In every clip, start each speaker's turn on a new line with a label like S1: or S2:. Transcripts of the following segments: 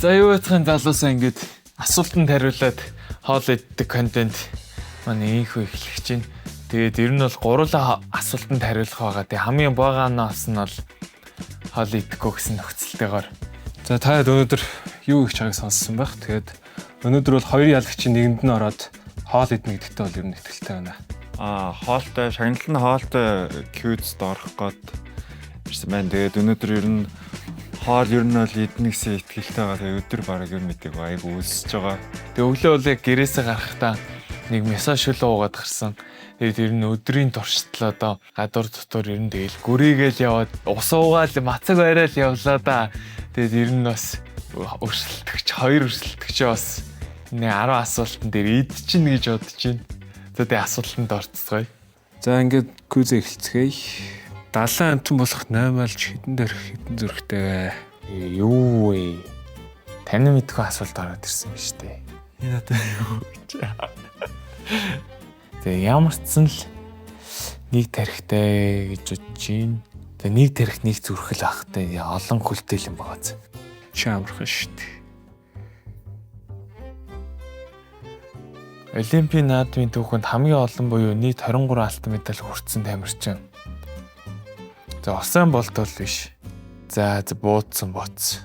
S1: За юу яцхан залуусаа ингээд асуултанд хариулаад хоол иддэг контент манай ийхүү эхлэх чинь. Тэгээд ер нь бол гурлаа асуултанд хариулах байгаа. Тэгээд хамгийн багаанаас нь бол хоол идэхгүй гэсэн нөхцөлтэйгээр.
S2: За та өнөөдөр юу их чагийг сонссон байх. Тэгээд өнөөдөр бол хоёр ялагчийн нэгэнд нь ороод хоол идэнэ гэдэгтээ бол ер нь итгэлтэй байна.
S3: Хоолтой шагналын хоолтой кьюдс доорох гээд ирсэн байна. Тэгээд өнөөдөр ер нь хоол ер нь бол идэнэ гэсэн итгэлтэй байгаа. Тэгээд өдөр бараг ер нь мэдээг айгу үлсэж байгаа.
S1: Тэгээд өглөө бол яг гэрээсээ гарахдаа нэг мясаа шүлөө уугаад гарсан. Тэгээд ер нь өдрийн туршдал одоо гадуур дотор ер нь тэгэл гүрийгээл яваад ус уугаал мацаг барайл явлаа да. Тэгээд ер нь бас хоёр өрсөлдөгч бас нэг 10 асуултан дээр идчихнэ гэж бодож байна. За тэгээд асуултанд орцгоё.
S2: За ингээд квиз эхэлцгээе. 70 амтан болох 8 айлч хідэн зүрхтэй.
S1: Юу вэ? Таны мэдгүй асуулт ороод ирсэн ба штэ.
S3: Энэ одоо юу гэж.
S1: Тэгээ ямар ч сан л нэг тарихтай гэж бодож байна. Тэгээ нэг тарих нэг зүрхэл ахтай олон хүлтэл юм байгаа.
S2: Чамархан штэ.
S1: Олимпийн наадмын түүхэнд хамгийн олон буюу нийт 23 алтан медаль хүртсэн тамирчин. За Усаин Болт бол биш. За буудсан боц.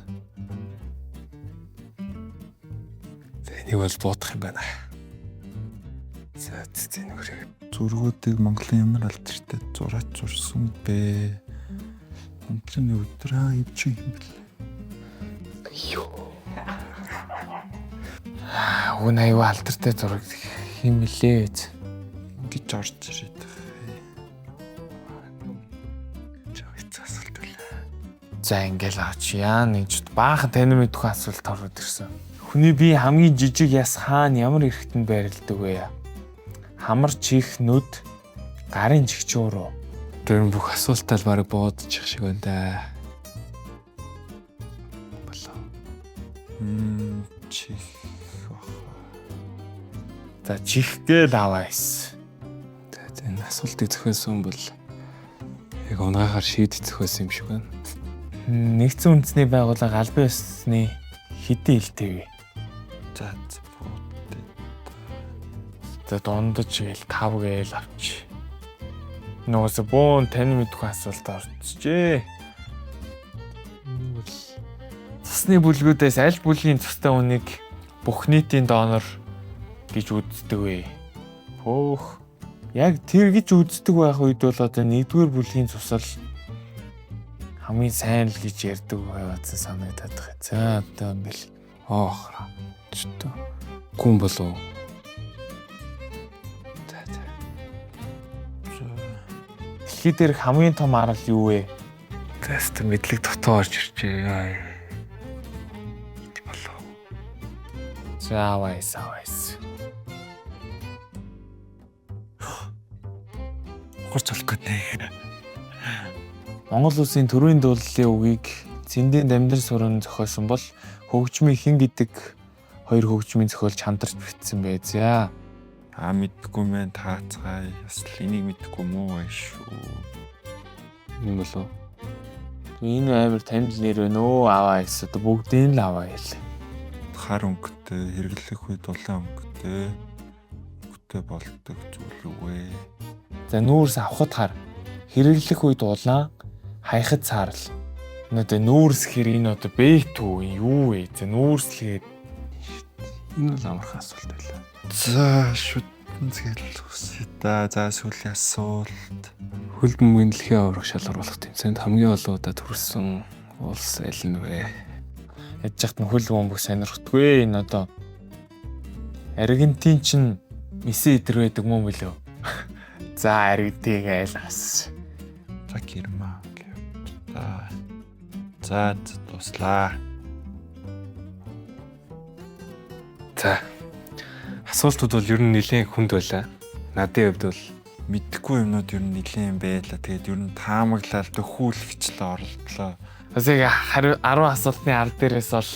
S2: Энийг бол буудах юм байна. За зэн нүрээ.
S3: Зургуудыг Монголын ямар алдартай зураач зурсан бэ? Монголын өдрөө ивч юм бэл.
S1: Юу. Уг аюу алдартай зураг химлээ.
S3: Ингэж орж ирээд байгаа.
S1: За ингээл авч яа нэгж баахан тань мэдгүй асуулт ороод ирсэн. Хүний бие хамгийн жижиг яс хаана ямар эрхтэнд байрладаг вэ? Хамар чих нүд гарын чигчүүр үү?
S2: Тэр бүх асуултаа л бараг буудчих шиг байна да.
S3: Болоо. Чих.
S1: За чих гээл аваайс.
S2: Тэгээд энэ асуултыг зохиосон бол яг унгахаар шийдэж зохиосон юм шиг байна.
S1: Нэгдсэн үндэсний байгууллага албан ёсны хэдэн илтэй вэ? За дундаж гээл 5 гээл авч. Нугас бөөн тань мэдгүй асуулт орчихжээ. Цусны бүлгүүдээс аль бүлгийн цустай үнийг бүх нийтийн донор гэж үздэг вэ? Хөөх. Яг тэр гэж үздэг байх үед бол одоо 1-р бүлгийн цусал хамгийн сайн л гэж ярьдаг байгаадсан санагдаад байгаа. За одоо ингээл оохра. Чөтө.
S2: Гүн болов.
S1: Дэлхий дээрх хамгийн том арал юу вэ?
S2: Тест мэдлэг дотоо орж ирчээ. Энд болов.
S1: За авайс.
S3: Горч олох гэдэг.
S1: Монгол Улсын төрийн дуулалын үгийг Цэндийн Дамнар суран зохиосон бол хөгжмийн хэн гэдэг хоёр хөгжмийн зохиолч хамтарч бичсэн бай. За.
S3: Мэдгүй мэн таацгаая. Бас энийг мэдгүй муу байх шүү.
S2: Энэ болов.
S1: Энэ амар танд нэр вэ нөө аваайс. Одоо бүгдийг л авааял.
S3: Хар өнгөтэй, хэрэглэх үед улаан өнгөтэй. Өнгөтэй болдог зүйл үгүй.
S1: За нүүрс авахд хар. Хэрэглэх үед улаан, хаяхад саарл. Одоо нүүрс хэр энэ одоо бэт үү юу вэ? За нүүрслгээд
S2: Энэ бол амархан асуулт байлаа.
S3: За шүтэн згэл үсэ та. За сүүлийн асуулт.
S2: Хөл бөмбөгийн дэлхийн аврах шалгуур болох тэмцээнд хамгийн олон удаа төрсөн улс аль нь вэ?
S1: Ядж хат нь хөл бөмбөг сонирхдаггүй. Энэ одоо Аргентин чинь Месси идэр байдаг мөн билүү? За Аргентин айлгас.
S3: За Герман. За туслаа.
S2: За. Асуултууд бол ер нь нэлээд хүнд байлаа. Надын хувьд бол
S3: мэдхгүй юмнууд ер нь нэлээд байлаа. Тэгээд ер нь таамаглал дөхүүлэгчлээ оролдлоо.
S1: Бас яг 10 асуултны ард дээрээс бол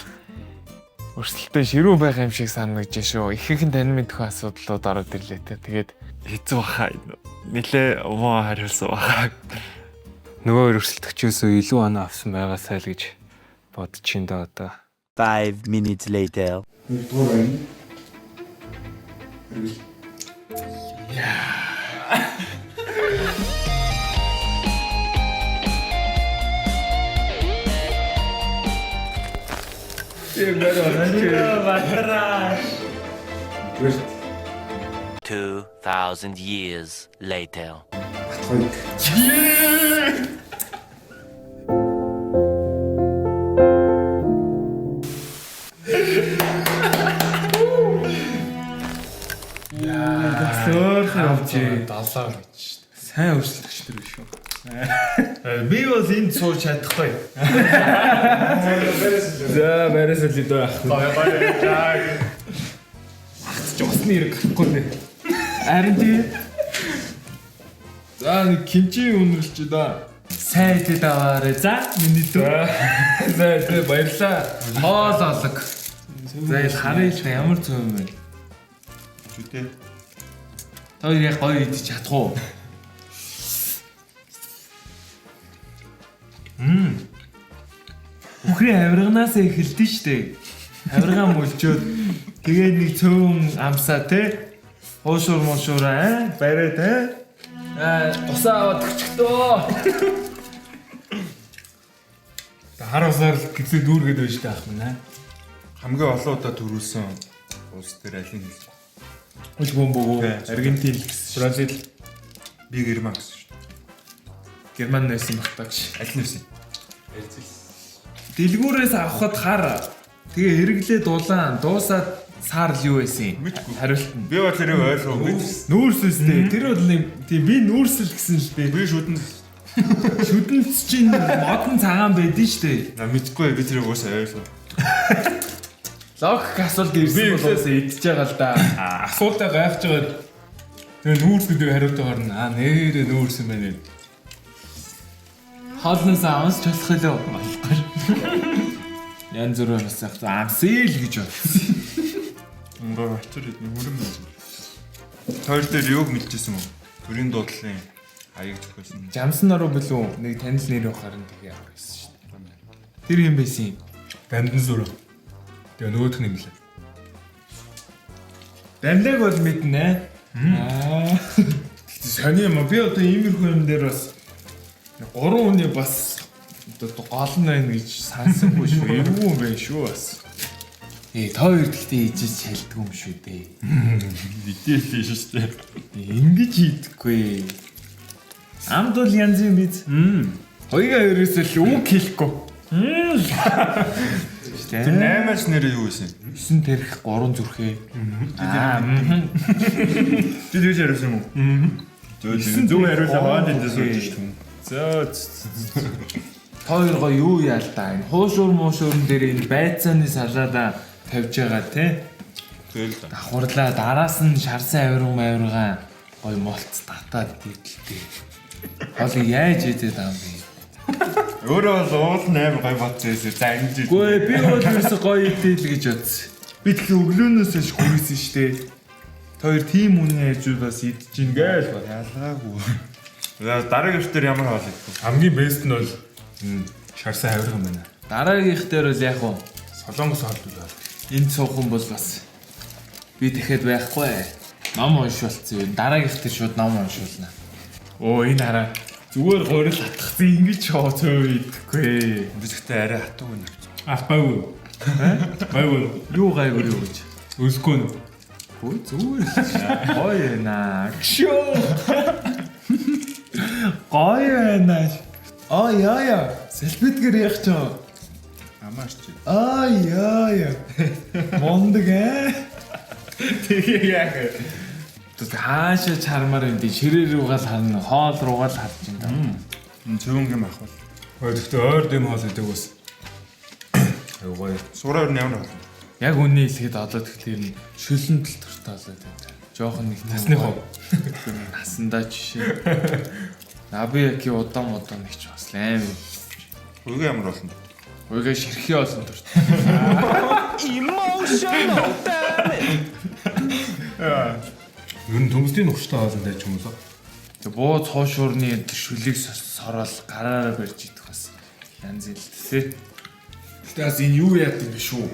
S1: өрсөлдөөн ширүүн байгаа юм шиг санагдаж шүү. Ихэнх нь тань мэдгүй асуудлууд ороод ирлээ те. Тэгээд
S3: хэцүү баха. Нэлээд муу хариулсан баха.
S2: Нөгөө өрсөлдөгчөөсөө илүү оноо авсан байгаасай л гэж бодож чинь да одоо.
S4: 5 minutes later.
S1: Батраа.
S4: 2,000 years later.
S1: Сөөхөр авчи
S2: 70 гэж.
S1: сайн өрсөлдөгч төр биш үү? Би бол энд сууж чадахгүй.
S2: За барайсаа л дөө ах.
S1: Ч усны хэрэг гарахгүй нэ. Харин тий. За нэг кимчи өнөрлч да. Сайн идээд аваарэ. За миний дөө. За тий баярлаа. Хоол олог. За ил харъя л ямар зөв юм бэ?
S3: Зүтэй.
S1: Та яг гоё идэж чадах уу? Бүхний авирганаас эхэлдэж штэ. Авиргаан мөлчөөд тэгээд нэг цөөн амсаа те. Хуушур мушураа бариад тусаа аваад өчтөө.
S2: Хар усаар л гэзээ дүүргээд байж таах мэн аа.
S3: Хамгийн олон удаа төрүүлсэн улс дээр алин хэлж.
S1: Үл бомбоо.
S3: Тий.
S1: Аргентин л гэсэн. Бразил,
S3: Би Герман гэсэн шүү дээ.
S1: Герман нэсэн багтаач.
S3: Аль нь вэ?
S1: Дэлгүүрээс авахд хар. Тэгээ хэрэглээд улаан дуусаад саар л юу байсан юм?
S3: Мэдгүй.
S1: Хариулт нь.
S3: Би бол тэрийг ойлгоогүй.
S1: Нүүрс үстэй. Тэр бол нэг тийм би нүүрсэл гэсэн л дээ.
S3: Би шүдэн
S1: Шүдэнц чинь модон цагаан байдэн штэ.
S3: мэдгүй би тэрийг уусаа ойлгоо.
S1: Логик асуулт ирсэн болохоос идчихэж байгаа л да.
S2: Асуултаа гайхаж байгаа. Тэгээ нүүрс гэдэг хариултаар нь нэрээ нүүрс юм байна.
S1: Хоолноос амсч болох лөө. Янз бүрээр бас яг амсэл гэж бодсон.
S3: Мөнгө очир идэх юм байна. Хоёр дээр юуг мэдчихсэн юм? Төрийн дуудлын аяг зөхөөсөн.
S1: Жамснаруу билүү нэг танил нэр явахаар нь тэгээ явах байсан шүү дээ. Тэр юм байсан юм.
S2: Дамдан зүрх. Тэгээ нөгөөх нь юм лээ.
S1: Дамлаг бол мэднэ. Сони юм би одоо иймэрхүү юм дээр бас 3 хүний бас одоо гол нь байна гэж сансангүй шүү. Эвгүй юм байна шүү бас. Та хоёр гэхдээ ижиж шалддаг юм шүү дээ.
S3: Мэдээлэл шүү дээ.
S1: Ингэж хийдэггүй. Амд бол янз юм биз. Хоёроо ерөөсөө л үг хэлэхгүй.
S3: Тэр 8-аас нэр юу байсан?
S1: 9 тэрх 3 зүрхээ.
S3: Чи юу яриасан юм уу? Зөв хариулаа хаад энэ сууж шүү.
S1: За. Та хоёр гоо юу яалтаа энэ хуушур муушуурн дээр энэ байцааны салаада тавьж байгаа те.
S3: Тэгэл да.
S1: Давхарлаа дараас нь шарсан авиргаан гой молц татаад дийдэлтэй. Хоол яаж идээд байгаа юм бэ?
S3: Өөрөө бол уул 8 гой бодсон за ингэж.
S1: Гүй би бол ерөөсө гоё идэл гэж бодсон. Би тэгэхээр өглөөнөөс ш хүрээсэн штэ. Та хоёр тийм үнэн хайжуудаас идэж гин гээл ба.
S3: Ялгаагүй. За дараагийн өвчтөр ямар хоол идэх вэ?
S2: Хамгийн бест нь бол шарсан авирга юм байна.
S1: Дараагийнх дээр бол яг уу
S2: Солонгос хоолтой.
S1: энд суухан бол бас би тэгэхэд байхгүй. Ном уншуулсан юм. Дараагийнх дээр шууд ном уншуулна. Оо энэ хараа зүгээр гурил хатгацсан ингэж хоо цөө идэхгүй.
S3: Би зөвхөн арай хатуу гэнэ.
S2: Ах гайгүй. Гайгүй.
S1: Юу гайгүй юу гэж.
S2: Өсгүй нь.
S1: Хөө зүгээр. Гоё наа. Гшөө. Гоё наа. Яа. Селфитгэр яах ч юм.
S3: Амаач чи.
S1: Яа. Мондөг Тэгээ яах вэ? Хаашаа чармаар юм ди ширээ рүүгээ л харна, хоол руугаа л харж байна.
S3: Цөөн юм ах бол.
S2: Гэхдээ ойр дэм хоол идэг бас. Аюугаа.
S3: Сураар нь ямар хоол?
S1: Яг үнний хэлгээд одоо тэгэхээр нь шөлөн тал туртаа болоод байна. Жохон нэг
S2: Насны хов.
S1: Насандаа жишээ. Набияки удаан нэг ч бас аим.
S3: Үгүй ямар болно?
S1: Уйгаа ширхээ олон турт.
S4: Emotional damage.
S2: Ер нь төмсдийн ухштай хоолн дайч юм уу?
S1: Тэг бууз хоошуурны шүлийг сороол гараараа барьж идэх бас янз л тээ. Тэгээс энэ юу яадаг юм шүү.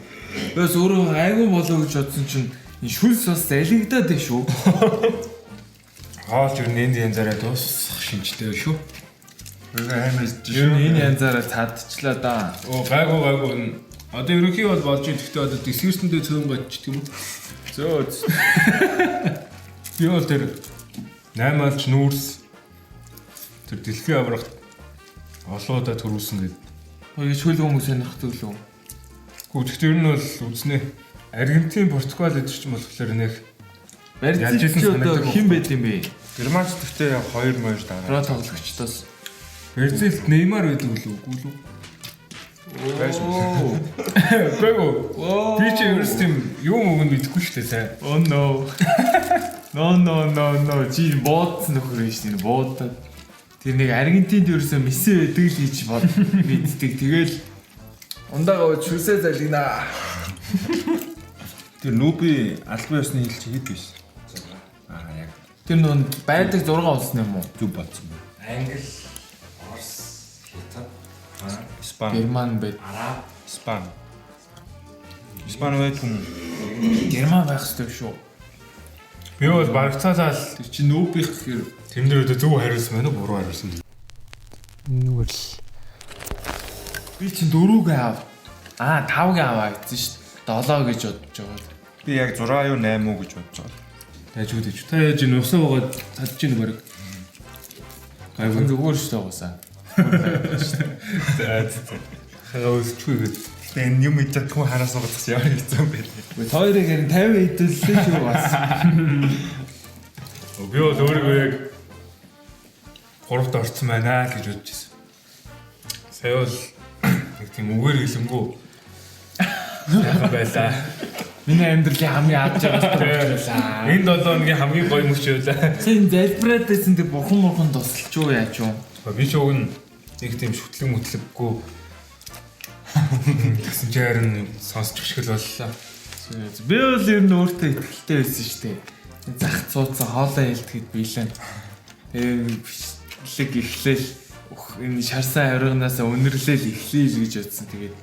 S1: Бас өөрөө айгүй болоо гэж бодсон чинь энэ шүлс бас залгидаад байх шүү.
S2: Хоолж ер нь энэ янзаараа дуусах шинжтэй шүү.
S1: Ер нь энэ янзаараа цаадчлаа да.
S2: Гайгүй. Одоо ерөнхий бол болж ин гэхдээ одоо дисгэртэндээ цөөн гочдөг юм уу?
S1: Зөө.
S2: Би бол тэр 8 алч нүүрс тэр дэлхийн аврагт олоодаа төрүүлсэн гэдэг.
S1: Хоёул шүлэг хүмүүс сонирхдаг лөө.
S2: Гэхдээ ер нь бол үзнэ. Аргентин, Португал эдэр ч болохоор нэг
S1: Барьцч одоо хэн байд юм бэ?
S3: Германч гэхдээ яг 2-2 дараа.
S1: Про тоглогчдоос.
S2: Бразилд Неймар байдаг үгүй юу? Гайгүй. Би ч ерөөс тийм юу мөгөнд мэдэхгүй шүү дээ сайн.
S1: Oh no. No. Чи бод нөхөр юм шүү дээ. Бод. Тэр нэг Аргентинд ерөөсөө Месси байдаг л гэж мэддэг. Тэгэл ундагаа чүсээ залгинаа.
S3: Тэр нүүби албан ёсны хил чигэд биш. Яг.
S1: Тэр нөө байдаг 6 улс юм уу?
S3: Зүг бодсон байна.
S2: Англи, Орос, Хятад,
S3: Испани,
S1: Герман байд.
S2: Араб,
S3: Испани. Испани байдаг юм.
S1: Герман байх хэрэгтэй шүү.
S2: би бол барагцаалал
S1: Тэр чи нүүбих гэхээр
S2: тэр нэр өдөө зөв хариулсан байна уу буруу хариулсан.
S1: нүгэл. Би чи 4-г аав. 5-г аваа гэсэн шүү дээ. 7 гэж бодож байгаа.
S3: Би яг 6 юу 8 уу гэж бодож байгаа.
S2: Яаж үдэж. Та яаж энэ усаа угаад чадж ийн баг.
S1: Гайгүй зүгээр шүү дээ уусаа.
S2: Хага өсчихгүй.
S3: Гэтэ энэ юм ич чадгүй хараас угаадах ямар хэцүү юм бэ?
S1: Хоёрыг харин 50 хэдэлсэн шүү бас.
S2: Би бол өөрийгөө яг 3-т орсон байна л гэж бодож байсан. Сая бол нэг тийм үгээр хэлэнгүү яахан байлаа.
S1: Миний амьдралын хамгийн ад жаргал байлаа.
S2: Энэ 7 хоногийн хамгийн гоё мөч байлаа.
S1: Чин залбираад байсан тэг бурхан тусалч юу яач юм.
S2: Би ч уг нь нэг тийм шүтлэг мүтлэггүй гэсэн чи харин сонсч өшгөл боллоо.
S1: Би бол ер нь өөртөө ихтэй байсан шүү дээ. Зах цууцсан хоолоо хэлтгэд биелэн. Тэгээ эхлээл энэ шарсан авирганаас өнөрлөөл эхлээл гэж бодсон. Тэгээд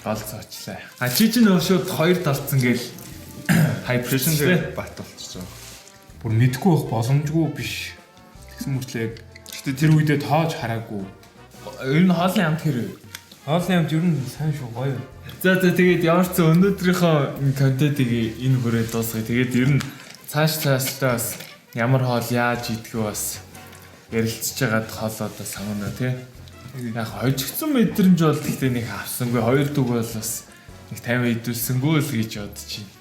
S1: гол цоочлаа. Чи ч нөө шууд 2 талцсан гээл хай прessure
S3: бат болчихж байгаа.
S2: Бүр мэдгүй байх боломжгүй биш. Тэгсэн мөртлөө гэхдээ тэр үедээ тоож хараагүй.
S1: Ер нь хоолны амт хэрэг.
S2: Хоолны амт ер нь сайн шүү гоё.
S1: За тэгээд ямар ч өнөөдрийнхөө контентыг энэ хүрээ дуусгая. Тэгээд ер нь цаашдаа бас ямар хоол яаж идэх бас ярилцж байгаад хоолоодоо санана тий. Яг хожигдсан мэдрэмж бол гэхдээ нэг авсангүй 2 дүг бол бас нэг 50 идүүлсэнгүй л гэж бодож байна.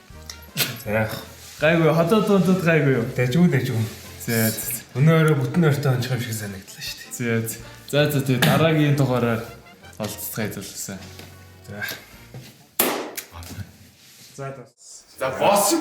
S2: За яах.
S1: Гайгүй хотод гайгүй юу.
S2: Дажгүй.
S1: За.
S2: Өнөөрөө бүтэн ойртой онцгой юм шиг санагдлаа шүү дээ.
S1: За тэгээд дараагийн дугаараар олцгоё зүйлсээ.
S2: За.
S1: За босс.